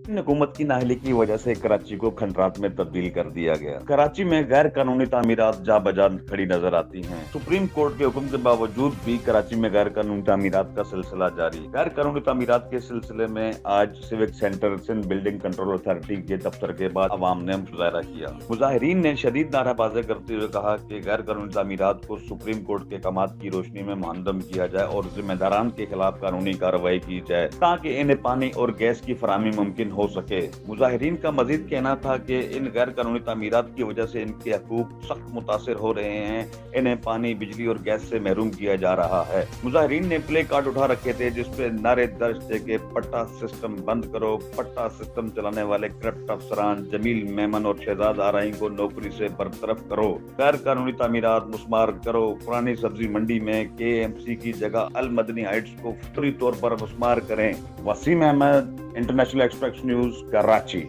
हुकूमत की नाअहली की वजह से कराची को खंडरात में तब्दील कर दिया गया। कराची में गैर कानूनी तामीरात जा बजा खड़ी नजर आती हैं। सुप्रीम कोर्ट के हुक्म के बावजूद भी कराची में गैर कानूनी तामीरात का सिलसिला जारी। गैर कानूनी तामीरात के सिलसिले में आज civic centre Sindh building control authority के दफ्तर के बाद अवाम ने मुजाहरा किया। मुजाहिरीन ने शदीद नाराबाजी करते हुए कहा कि गैर कानूनी तामीरात को सुप्रीम कोर्ट के अहकामात की रोशनी में मुहंदम किया जाए और जिम्मेदारान के खिलाफ कानूनी कार्रवाई की जाए ताकि इन्हें पानी और गैस की फराहमी मुमकिन हो सके। मुजाहिरीन का मजीद कहना था कि इन गैर कानूनी तामीरात की वजह से इनके हकूक सख्त मुतासिर हो रहे हैं। इन्हें पानी, बिजली और गैस से महरूम किया जा रहा है। मुजाहिरीन ने प्ले कार्ड उठा रखे थे जिसपे नारे दर्ज थे कि पट्टा सिस्टम बंद करो। पट्टा सिस्टम चलाने वाले करप्ट अफसरान जमील मेमन और शहजाद आरई को नौकरी से बरतरफ करो। गैर कानूनी तामीरात मुस्मार करो। पुरानी सब्जी मंडी में KMC की जगह अल मदनी हाइट्स को फौरी तौर पर मुस्मार करें। Waseem Ahmed, international express news, Karachi.